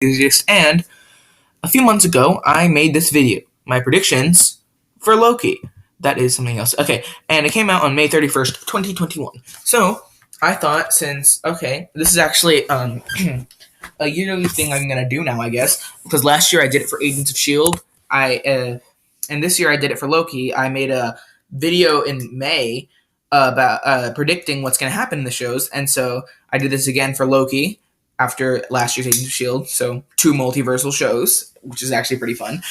enthusiast, and a few months ago, I made this video, my predictions for Loki. That is something else. Okay, and it came out on May 31st, 2021. So, I thought this is actually a yearly thing I'm going to do now, I guess, because last year I did it for Agents of S.H.I.E.L.D., and this year I did it for Loki. I made a video in May about predicting what's going to happen in the shows, and so I did this again for Loki after last year's Agents of S.H.I.E.L.D., so 2 multiversal shows, which is actually pretty fun.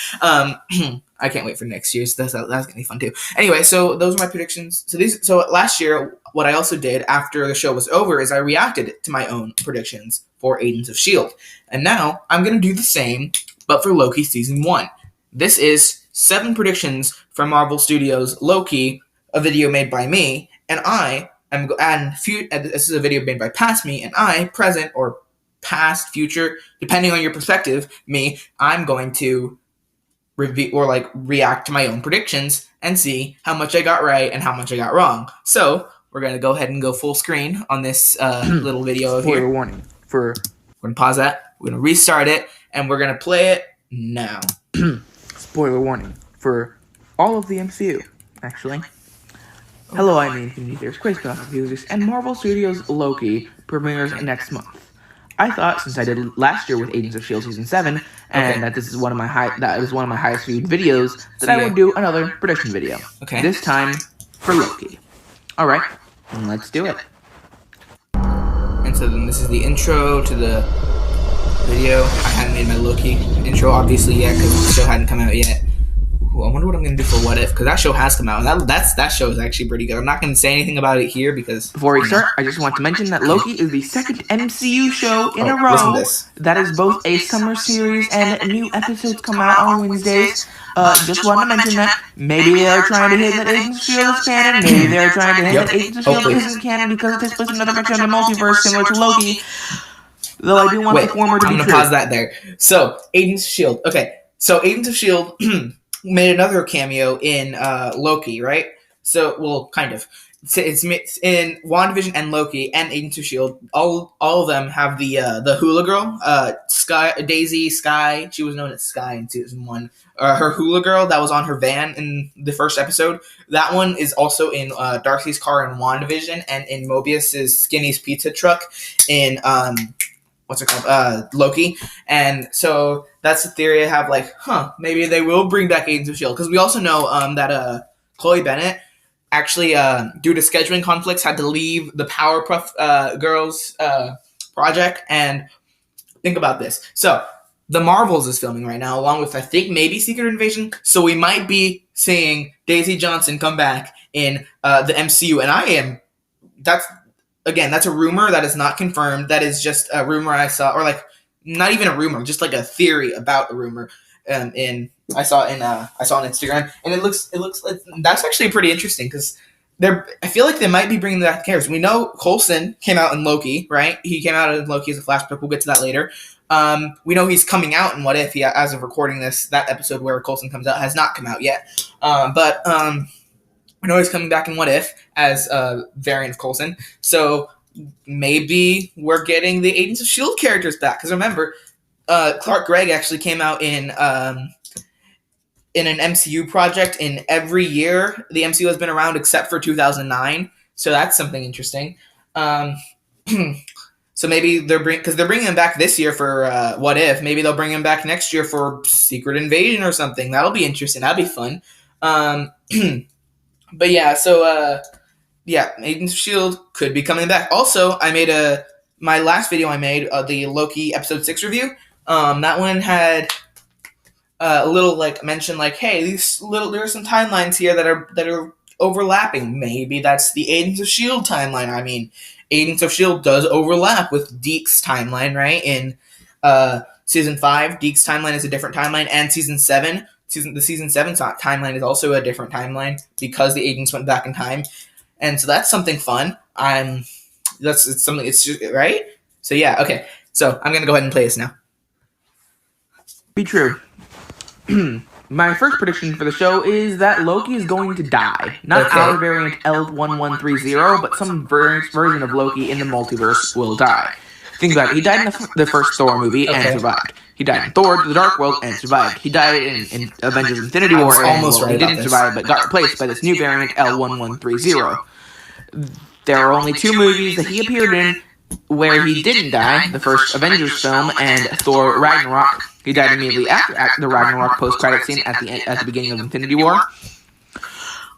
I can't wait for next year's. That's going to be fun too. Anyway, so those are my predictions. So last year, what I also did after the show was over is I reacted to my own predictions for Agents of S.H.I.E.L.D. And now I'm going to do the same, but for Loki Season 1. This is 7 predictions from Marvel Studios' Loki, a video made by me, and this is a video made by past me, and I, present or past, future, depending on your perspective, I'm going to react to my own predictions and see how much I got right and how much I got wrong. So we're gonna go ahead and go full screen on this little video here. Spoiler warning. We're gonna pause that. We're gonna restart it, and we're gonna play it now. Spoiler warning for all of the MCU, actually. Hello, I'm Anthony. There's Crazy Confusers, and Marvel Studios' Loki premieres next month. I thought, since I did last year with Agents of S.H.I.E.L.D. Season 7, and that this is one of my highest viewed videos, that I would do another prediction video. Okay. This time for Loki. Alright, let's do it. And so then this is the intro to the video. I hadn't made my Loki intro obviously yet because the show hadn't come out yet. Ooh, I wonder what I'm going to do for What If, because that show has come out, and that show is actually pretty good. I'm not going to say anything about it here because... Before we start, I just want to mention that Loki is the second MCU show in a row that is both a summer series and new episodes come out on Wednesdays. Just want to mention that. Maybe they're trying to hit that Agents of S.H.I.E.L.D. is canon, maybe they're trying to hit that Agents of S.H.I.E.L.D. isn't canon because it takes place in another dimension of the multiverse similar to Loki. Though I do want the former to be true. I'm going to pause that there. So, Agents of S.H.I.E.L.D. Okay, so Agents of S.H.I.E.L.D. made another cameo in Loki, right? So, well, kind of. It's in WandaVision and Loki and Agents of S.H.I.E.L.D. All of them have the hula girl, Daisy Sky. She was known as Sky in Season 1. Her hula girl that was on her van in the first episode. That one is also in Darcy's car in WandaVision and in Mobius's Skinny's pizza truck in what's it called? Loki. And so that's the theory I have, maybe they will bring back Agents of S.H.I.E.L.D. Because we also know that Chloe Bennett actually, due to scheduling conflicts, had to leave the Powerpuff Girls project. And think about this. So, The Marvels is filming right now, along with, I think, maybe Secret Invasion. So we might be seeing Daisy Johnson come back in the MCU. And that's a rumor that is not confirmed. That is just a rumor I saw, or not even a rumor, just like a theory about a rumor. I saw on Instagram, and it looks like that's actually pretty interesting because I feel like they might be bringing back characters. We know Coulson came out in Loki, right? He came out in Loki as a flashback. We'll get to that later. We know he's coming out in What If. As of recording this, that episode where Coulson comes out has not come out yet. But we know he's coming back in What If as a variant of Coulson. So maybe we're getting the Agents of S.H.I.E.L.D. characters back. Because remember, Clark Gregg actually came out in an MCU project in every year the MCU has been around except for 2009. So that's something interesting. So maybe they're bringing him back this year for What If. Maybe they'll bring him back next year for Secret Invasion or something. That'll be interesting. That'll be fun. But yeah, so Agents of S.H.I.E.L.D. could be coming back. Also, I made my last video I made, the Loki Episode 6 review. That one had a little mention hey, there are some timelines here that are overlapping. Maybe that's the Agents of S.H.I.E.L.D. timeline. I mean, Agents of S.H.I.E.L.D. does overlap with Deke's timeline, right? In Season 5, Deke's timeline is a different timeline, and Season 7, the Season 7 timeline is also a different timeline because the agents went back in time. And so that's something fun. It's something, it's just, right? So yeah, okay. So I'm going to go ahead and play this now. Be true. My first prediction for the show is that Loki is going to die. Not our variant L1130, but some version of Loki in the multiverse will die. Think about it. He died in the first Thor movie and survived. He died in Thor: The Dark World and survived. He died in Avengers: Infinity War and he didn't survive, but got replaced by this new variant L1130. There are only 2 movies that he appeared in where he didn't die: the first Avengers film and Thor: Ragnarok. He died immediately after the Ragnarok post-credit scene at the beginning of Infinity War.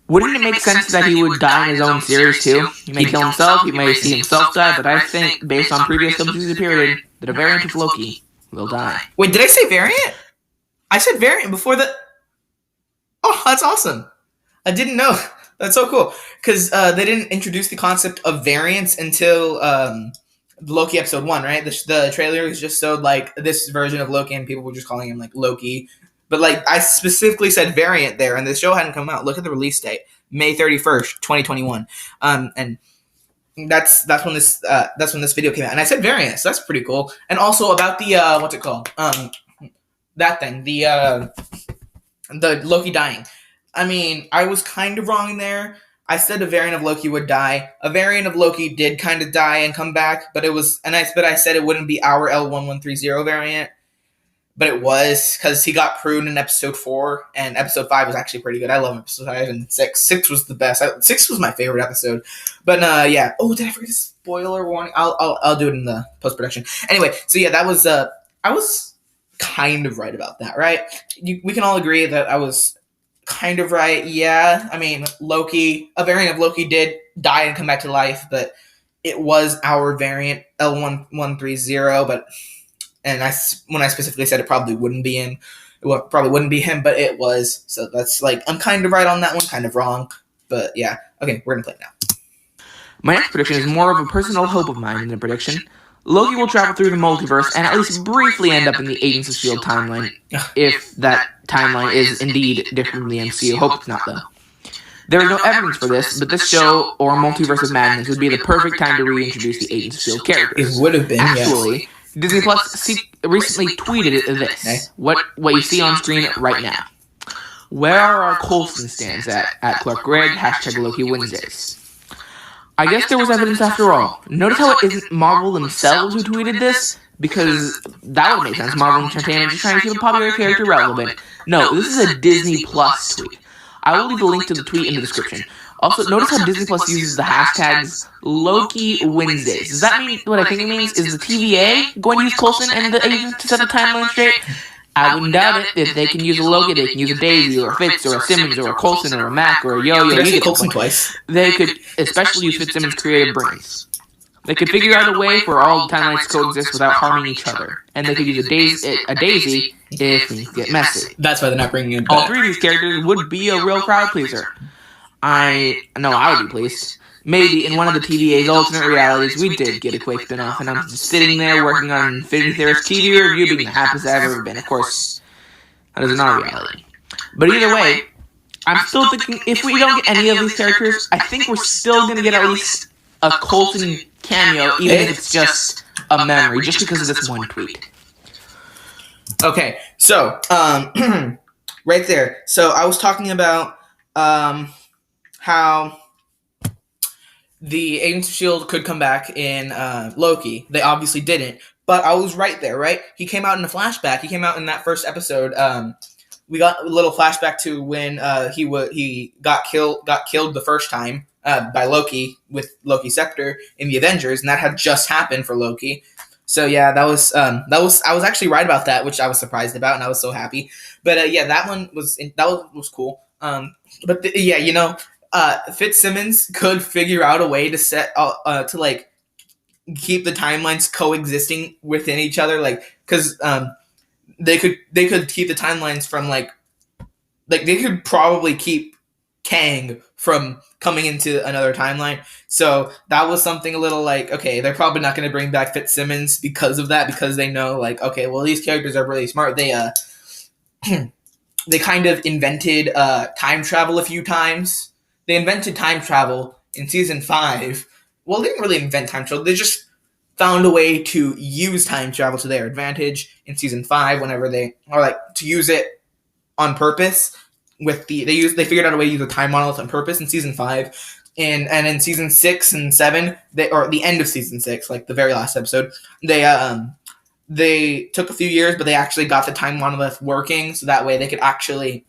Wouldn't it make sense that he would die in his own series too? He may kill himself, he may see himself die, but I think, based on previous films he's appeared in, that a variant of Loki will die. Wait, did I say variant? I said variant before the... Oh, that's awesome. I didn't know. That's so cool. Because they didn't introduce the concept of variants until Loki episode 1, right? The trailers just showed, like, this version of Loki, and people were just calling him, like, Loki. But, like, I specifically said variant there, and the show hadn't come out. Look at the release date, May 31st, 2021. And that's when this video came out. And I said variant, so that's pretty cool. And also about the what's it called? That thing, the Loki dying. I mean, I was kind of wrong there. I said a variant of Loki would die. A variant of Loki did kind of die and come back, but I said it wouldn't be our L1130 variant. But it was, because he got pruned in episode 4, and episode 5 was actually pretty good. I love episode 5 and 6. 6 was the best. 6 was my favorite episode. But yeah. Oh, did I forget a spoiler warning? I'll do it in the post-production. Anyway, so yeah, that was I was kind of right about that, right? We can all agree that I was kind of right. Yeah, I mean, a variant of Loki did die and come back to life, but it was our variant L1130, but... And when I specifically said it probably wouldn't be him, but it was. So that's like, I'm kind of right on that one, kind of wrong. But yeah. Okay, we're going to play it now. My next prediction is more of a personal hope of mine than a prediction. Loki will travel through the multiverse and at least briefly end up in the Agents of S.H.I.E.L.D. timeline, if that timeline is indeed different from the MCU. Hope it's not, though. There is no evidence for this, but this show, or Multiverse of Madness, would be the perfect time to reintroduce the Agents of S.H.I.E.L.D. characters. It would have been, actually. Yes. Disney Plus recently tweeted this, what you see on screen right now. Where are our Coulson stands at Clark Gregg, #Loki Wednesdays? I guess there was evidence after all. Notice how it isn't Marvel themselves who tweeted this, because that would make sense. Marvel Entertainment is trying to keep a popular character relevant. No, this is a Disney Plus tweet. I will leave a link to the tweet in the description. Also, notice how Disney Plus uses the hashtags Loki Wednesdays. Does that mean what I think it means? Is the TVA going to use Coulson and the agents to set the timeline straight? I wouldn't doubt it. If they can use a Loki, they can use a Daisy, or a Fitz, or a Simmons, or a Coulson, or a Mac, or a Yo-Yo. You get Coulson twice. They could especially use Fitzsimmons' creative brains. They could figure out a way for all the timelines to coexist without harming each other. And they could use a Daisy if things get messy. That's why they're not bringing it back. All 3 of these characters would be a real crowd pleaser. I would be pleased. Maybe in one of the TVA's alternate realities, we did get a quick spin-off, and I'm just sitting there working on Infinity Theorist TV review, being the happiest I've ever been. Of course, that is not a reality. But either way, I'm still thinking, if we don't get any of these characters, I think we're still going to get at least a Coulson cameo, even if it's just a memory, just because of this one tweet. Okay, so, right there. So I was talking about how the Agents of S.H.I.E.L.D. could come back in Loki. They obviously didn't, but I was right there, right? He came out in a flashback. He came out in that first episode. We got a little flashback to when he got killed the first time by Loki with Loki's scepter in the Avengers, and that had just happened for Loki. So yeah, that was I was actually right about that, which I was surprised about, and I was so happy. But yeah, that was cool. But Fitzsimmons could figure out a way to set to like keep the timelines coexisting within each other, like, because they could keep the timelines from like they could probably keep Kang from coming into another timeline. So that was something a little like, okay, they're probably not going to bring back Fitzsimmons because of that, because they know, like, okay, well, these characters are really smart. They they kind of invented time travel a few times. They invented time travel in season 5. Well, they didn't really invent time travel. They just found a way to use time travel to their advantage in season 5 whenever they, or like to use it on purpose. They figured out a way to use the time monolith on purpose in season 5 in season 6 and 7, or the end of season 6, like the very last episode, they took a few years, but they actually got the time monolith working, so that way they could actually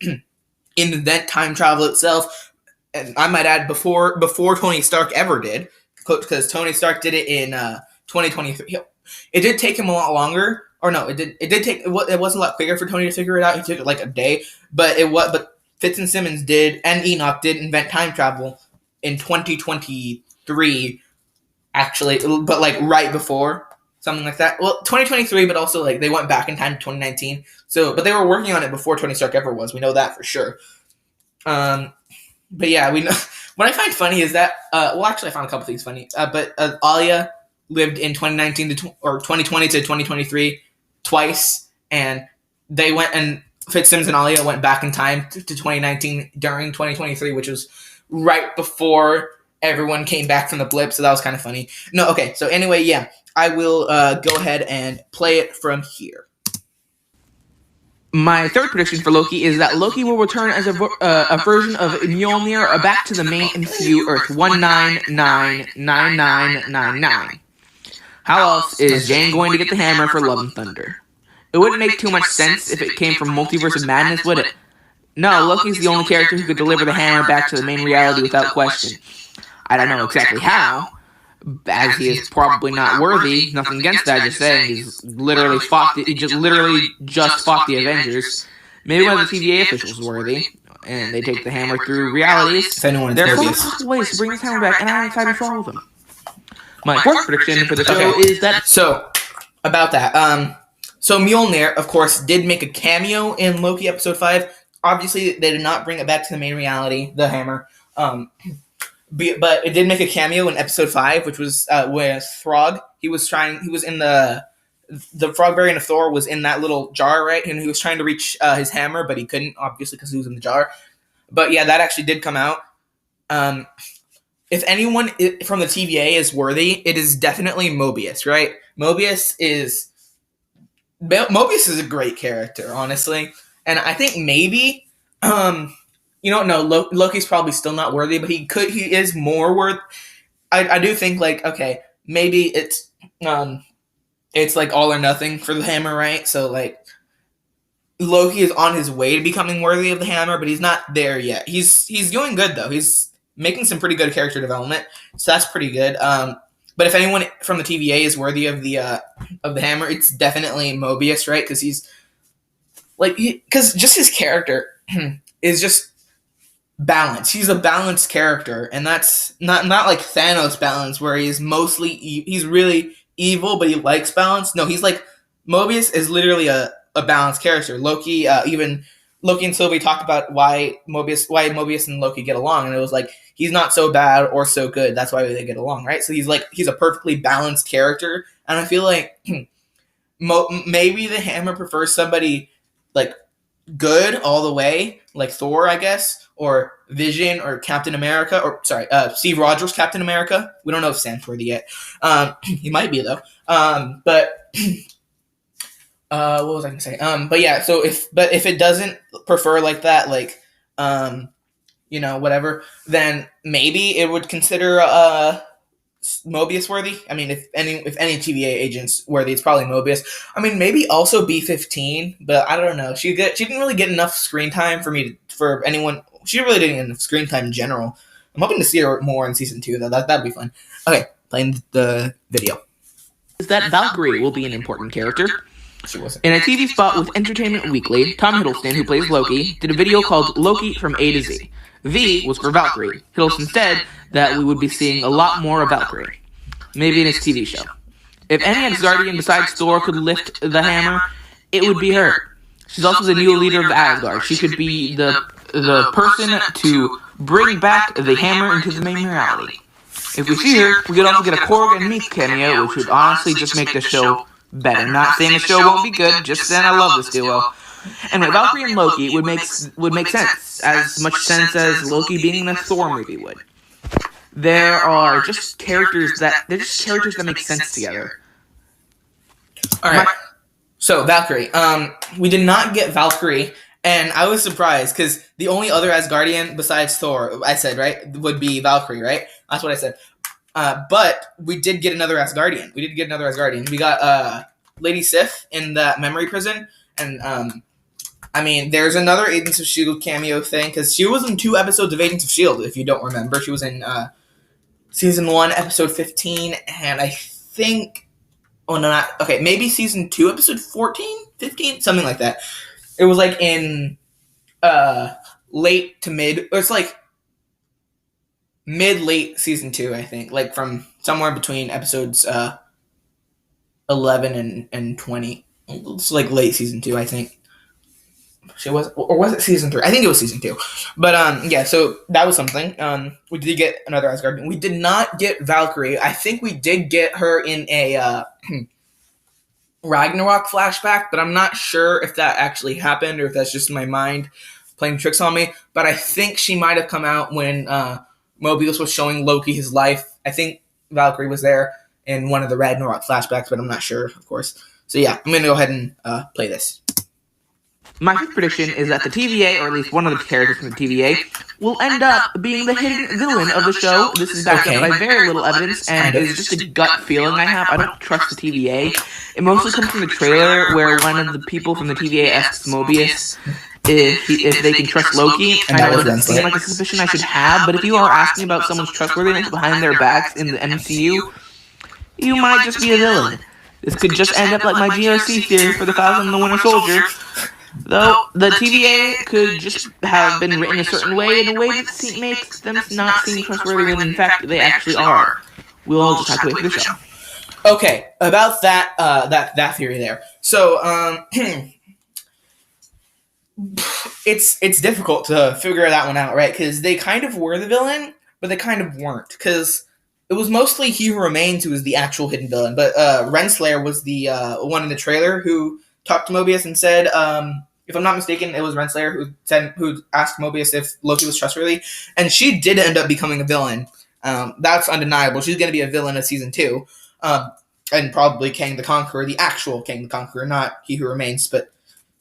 invent time travel itself. And I might add, before Tony Stark ever did, because Tony Stark did it in 2023. It did take him a lot longer, or no, it did take. It was a lot quicker for Tony to figure it out. He took it like a day, but Fitz and Simmons did, and Enoch did invent time travel in 2023, actually, but like right before, something like that. Well, 2023, but also like they went back in time to 2019. So, but they were working on it before Tony Stark ever was. We know that for sure. But yeah, we know. What I find funny is that, well, actually, I found a couple things funny. But Alia lived in 2019 or 2020 to 2023 twice, and they went, and Fitzsimmons and Alia went back in time to 2019 during 2023, which was right before everyone came back from the blip. So that was kind of funny. No, okay. So anyway, yeah, I will go ahead and play it from here. My third prediction for Loki is that Loki will return as a version of Mjolnir back to the main MCU Earth 19999999. How else is Jane going to get the hammer for Love and Thunder? It wouldn't make too much sense if it came from Multiverse of Madness, would it? No, Loki's the only character who could deliver the hammer back to the main reality without question. I don't know exactly how, as he is probably not worthy. Nothing against that, just saying he's literally fought the Avengers. Maybe one of the TVA officials is worthy, and they take the hammer through realities. There are multiple ways to bring this hammer back, and I'm excited for all of them. My fourth prediction for the show is that... So, about that, so Mjolnir, of course, did make a cameo in Loki episode 5. Obviously, they did not bring it back to the main reality, the hammer. But it did make a cameo in episode 5, which was with Throg. He was in the frog variant of Thor was in that little jar, right? And he was trying to reach his hammer, but he couldn't, obviously, because he was in the jar. But yeah, that actually did come out. If anyone from the TVA is worthy, it is definitely Mobius, right? Mobius is a great character, honestly. And I think maybe... Loki's probably still not worthy, but he is more worth. I do think, like, okay, maybe it's like all or nothing for the hammer, right? So, like, Loki is on his way to becoming worthy of the hammer, but he's not there yet. He's doing good, though. He's making some pretty good character development, so that's pretty good. But if anyone from the TVA is worthy of the hammer, it's definitely Mobius, right? Because because just his character is just balance. He's a balanced character, and that's not like Thanos balance, where he's really evil, but he likes balance. No, he's like, Mobius is literally a balanced character. Loki, even Loki and Sylvie talked about why Mobius and Loki get along, and it was like, he's not so bad or so good. That's why they get along, right? So he's a perfectly balanced character, and I feel like maybe the hammer prefers somebody like good all the way, like Thor, I guess, or Vision, or Captain America, or Steve Rogers, Captain America. We don't know if Sam's worthy yet. He might be, though. But what was I gonna say? But yeah. So if it doesn't prefer like that, like whatever, then maybe it would consider Mobius worthy. I mean, if any TVA agent's worthy, it's probably Mobius. I mean, maybe also B-15, but I don't know. She didn't really get enough screen time for anyone. She really didn't get enough screen time in general. I'm hoping to see her more in season 2, though. That'd be fun. Okay, playing the video. Is that Valkyrie will be an important character. She wasn't. In a TV spot with Entertainment Weekly, Tom Hiddleston, who plays Loki, did a video called Loki from A to Z. V was for Valkyrie. Hiddleston said that we would be seeing a lot more of Valkyrie, maybe in his TV show. If any Asgardian besides Thor could lift the hammer, it would be her. She's also the new leader of Asgard. She could be the person to bring back the hammer into the main reality. If we see her, we could also get a Korg and Meek cameo, which would honestly just make the show better. Not saying the show won't be good, just saying I love this duo. And with Valkyrie and Loki would make sense, as much sense as Loki being in a Thor movie would. There are just characters that make sense together. All right. So Valkyrie, we did not get Valkyrie And I was surprised because the only other Asgardian besides Thor, I said, right, would be Valkyrie, right? That's what I said. But we did get another Asgardian. We got Lady Sif in that memory prison. And, I mean, there's another Agents of S.H.I.E.L.D. cameo thing because she was in 2 episodes of Agents of S.H.I.E.L.D., if you don't remember. She was in Season 1, Episode 15, and I think... Oh, no, not... Okay, maybe Season 2, Episode 14? 15? Something like that. It was like in late to mid... Or it's like mid-late Season 2, I think. Like from somewhere between Episodes 11 and 20. It's like late Season 2, I think. Or was it Season 3? I think it was Season 2. But yeah, so that was something. We did get another Asgardian. We did not get Valkyrie. I think we did get her in a Ragnarok flashback, but I'm not sure if that actually happened or if that's just my mind playing tricks on me. But I think she might have come out when Mobius was showing Loki his life. I think Valkyrie was there in one of the Ragnarok flashbacks, but I'm not sure, of course. So yeah, I'm going to go ahead and play this. My fifth prediction is that the TVA, or at least one of the characters from the TVA, will end up being the hidden villain of the show. This is backed up by very little evidence, and is just a gut feeling I have. I don't trust the TVA. It mostly comes from the trailer, where one of the people from the TVA asks Mobius if they can trust Loki. And I know it doesn't seem like a suspicion I should have, but if you are asking about someone's trustworthiness behind their backs in the MCU, you might just be a villain. This could just end up like my GRC theory for the Falcon and the Winter Soldier. Though, the TVA could just have been written a certain way, in a way that makes them not seem trustworthy when in fact they actually are. We'll all just have to wait for the show. Okay, about that theory there. So, it's difficult to figure that one out, right? Because they kind of were the villain, but they kind of weren't. Because it was mostly He Who Remains who was the actual hidden villain, but Renslayer was the one in the trailer who talked to Mobius and said, if I'm not mistaken, it was Renslayer who asked Mobius if Loki was trustworthy, and she did end up becoming a villain. That's undeniable. She's going to be a villain of Season 2, and probably Kang the Conqueror, the actual Kang the Conqueror, not He Who Remains. But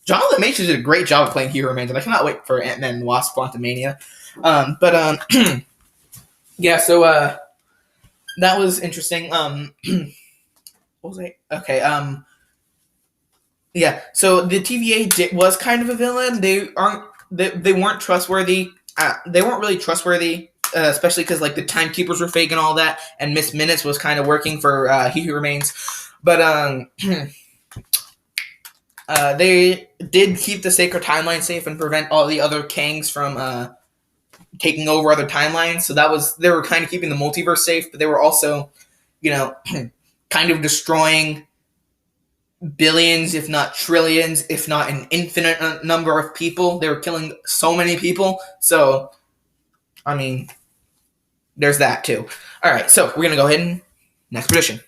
Jonathan Majors did a great job of playing He Who Remains, and I cannot wait for Ant-Man and the Wasp: Quantumania. Yeah, so that was interesting. What was I? Okay, yeah, so the TVA was kind of a villain. They weren't trustworthy. They weren't really trustworthy, especially because like the timekeepers were fake and all that, and Miss Minutes was kind of working for He Who Remains. But they did keep the sacred timeline safe and prevent all the other Kangs from taking over other timelines. So they were kind of keeping the multiverse safe, but they were also, kind of destroying billions, if not trillions, if not an infinite number of people. They were killing so many people. So, I mean, there's that too. All right, so we're going to go ahead and next prediction.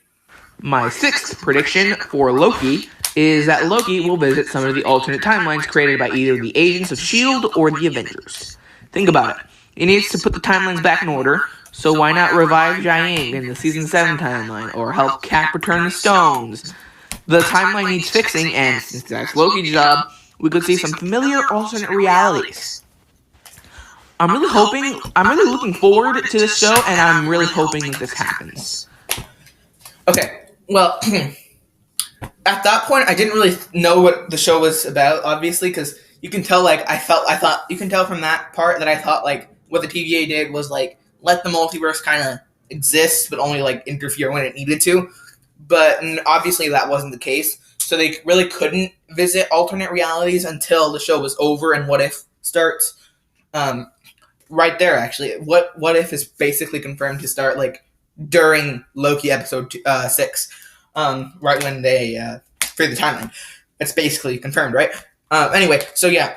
My sixth prediction for Loki is that Loki will visit some of the alternate timelines created by either the Agents of S.H.I.E.L.D. or the Avengers. Think about it. He needs to put the timelines back in order, so why not revive Jiang in the Season 7 timeline, or help Cap return the stones? The timeline needs fixing, and since that's Loki's job, we could see some familiar alternate realities. I'm really looking forward to this show, and I'm really hoping that this happens. Okay, well, at that point, I didn't really know what the show was about, obviously, because you can tell, you can tell from that part that I thought, what the TVA did was, let the multiverse kind of exist, but only, interfere when it needed to. But obviously that wasn't the case. So they really couldn't visit alternate realities until the show was over and What If starts. Right there, actually. What If is basically confirmed to start, during Loki episode 6. Right when they free the timeline. It's basically confirmed, right? Anyway, so yeah.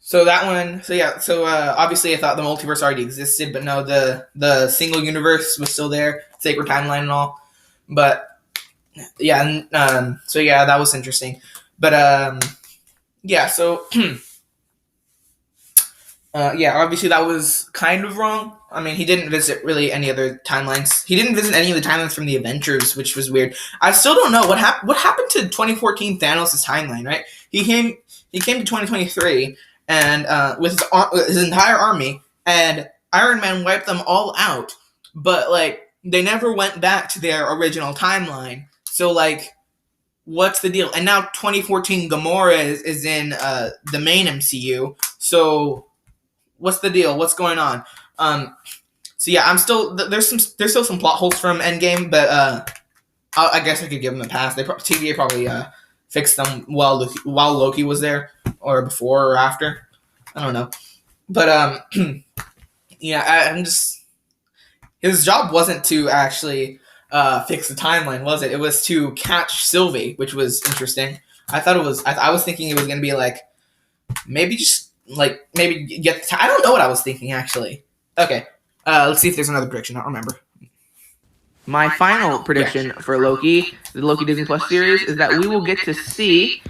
So that one, obviously I thought the multiverse already existed, but no, the single universe was still there, sacred timeline and all. But yeah, so yeah, that was interesting. But yeah, so yeah, obviously that was kind of wrong. I mean, he didn't visit really any other timelines. He didn't visit any of the timelines from the Avengers, which was weird. I still don't know what happened to 2014 Thanos' timeline, right? He came to 2023 and with his entire army, and Iron Man wiped them all out. But like they never went back to their original timeline. So like, what's the deal? And now 2014 Gamora is in the main MCU. So what's the deal? What's going on? So yeah, there's still some plot holes from Endgame, but I guess I could give them a pass. TVA probably fixed them while Loki was there, or before or after. I don't know, but yeah, I'm just, his job wasn't to actually fix the timeline, was it? It was to catch Sylvie, which was interesting. I thought it was. I was thinking it was gonna be like maybe get. I don't know what I was thinking actually. Okay, let's see if there's another prediction. I don't remember. My final prediction for Loki, the Loki Disney Plus series, is that we will get to see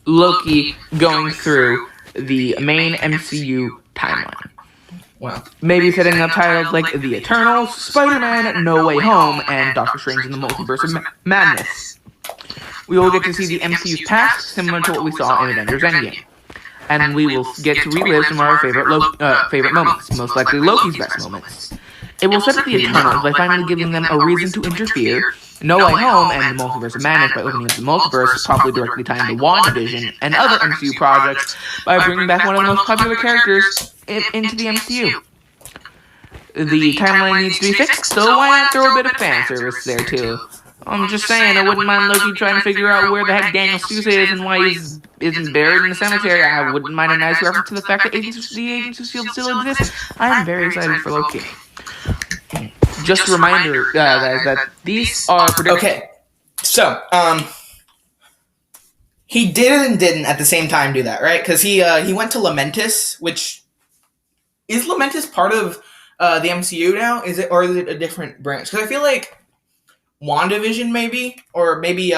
Loki going through the main MCU timeline. Wow. Maybe setting up titles like The Eternals, Spider-Man, No Way Home, and Doctor Strange in the Multiverse of Madness. We will get to see the MCU's past, similar to what we saw in Avengers Endgame. And we will get to relive some of our favorite moments, most likely Loki's best moments. It will set up the Eternals by finally giving them a reason to interfere, No Way Home and the Multiverse of Madness by opening up the multiverse, probably directly tying to WandaVision and other MCU projects by bringing back one of the most popular characters into the MCU. The timeline needs to be fixed, so why not throw a bit of fan service there too? I'm just saying, I wouldn't mind Loki trying to figure out where the heck Daniel Seuss is and why he isn't buried in the cemetery. I wouldn't mind a nice reference to the fact that the Agents of S.H.I.E.L.D. still exists. I am very excited for Loki. Just a reminder, guys, that these are predictions. Okay, so he did and didn't at the same time do that, right? Because he went to Lamentis, which is Lamentis part of the MCU now? Is it, or is it a different branch? Because I feel like WandaVision maybe, or maybe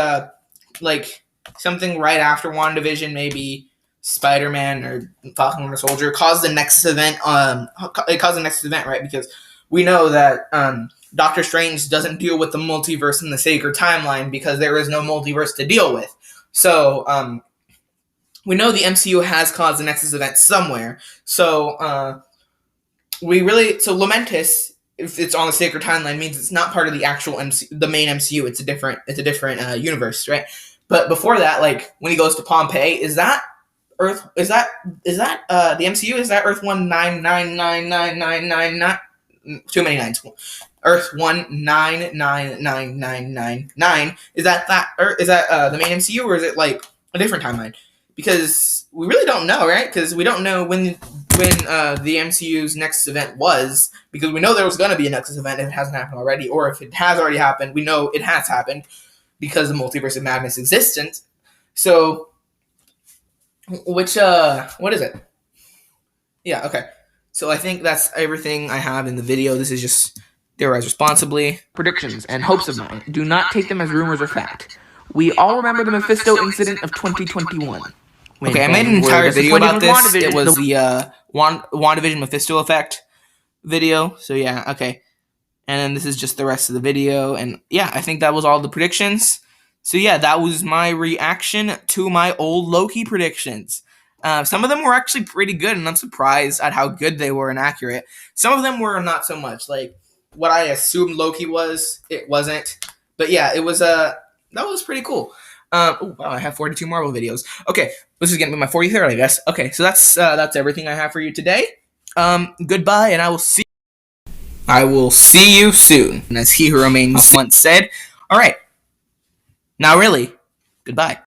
like something right after WandaVision, maybe Spider-Man or Falcon Winter Soldier caused the Nexus event. It caused the Nexus event, right? Because we know that Doctor Strange doesn't deal with the multiverse and the sacred timeline because there is no multiverse to deal with. So we know the MCU has caused the Nexus event somewhere. So Lamentis, if it's on the sacred timeline, means it's not part of the actual the main MCU. It's a different universe, right? But before that, like when he goes to Pompeii, is that Earth? Is that the MCU? Is that Earth 1999999? Too many nines. Earth 1999999. Is that the main MCU, or is it like a different timeline? Because we really don't know, right? Because we don't know when the MCU's Nexus event was, because we know there was going to be a Nexus event if it hasn't happened already, or if it has already happened, we know it has happened because the Multiverse of Madness existence. So, what is it? Yeah, okay. So I think that's everything I have in the video. This is just theorize responsibly. Predictions and hopes of mine. Do not take them as rumors or fact. We all remember the Mephisto incident of 2021. Okay, I made an entire video about this. It was the WandaVision Mephisto effect video. So yeah, okay. And then this is just the rest of the video. And yeah, I think that was all the predictions. So yeah, that was my reaction to my old Loki predictions. Some of them were actually pretty good, and I'm surprised at how good they were and accurate. Some of them were not so much. Like, what I assumed Loki was, it wasn't. But yeah, it was that was pretty cool. Oh, wow, I have 42 Marvel videos. Okay, this is going to be my 43rd, I guess. Okay, so that's everything I have for you today. Goodbye, and I will see you soon. And as He Who Remains once said, all right, now really, goodbye.